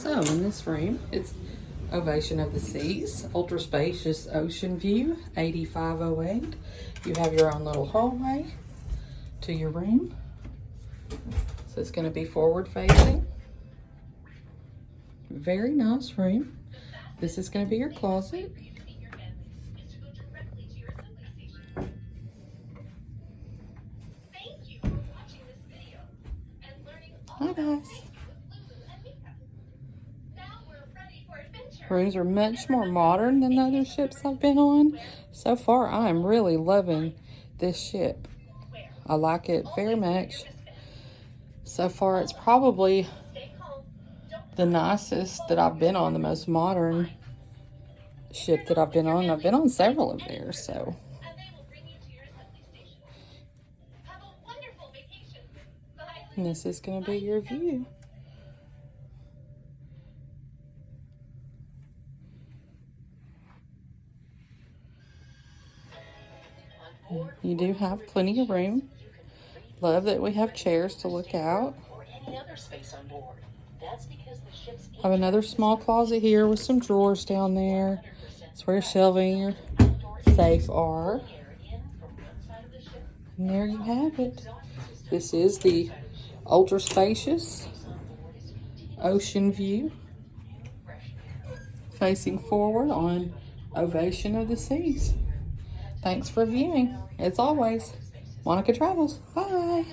So in this room, it's Ovation of the Seas, ultra spacious ocean view, 8508. You have your own little hallway to your room. So it's going to be forward facing. Very nice room. This is going to be your closet. Hi guys. Rooms are much more modern than the other ships I've been on. So far, I am really loving this ship. I like it very much. So far, it's probably the nicest that I've been on, the most modern ship that I've been on. I've been on several of theirs, so. And this is going to be your view. You do have plenty of room. Love that we have chairs to look out. I have another small closet here with some drawers down there. It's where shelving your safe are. And there you have it. This is the ultra spacious ocean view facing forward on Ovation of the Seas. Thanks for viewing. As always, Monica Travels. Bye.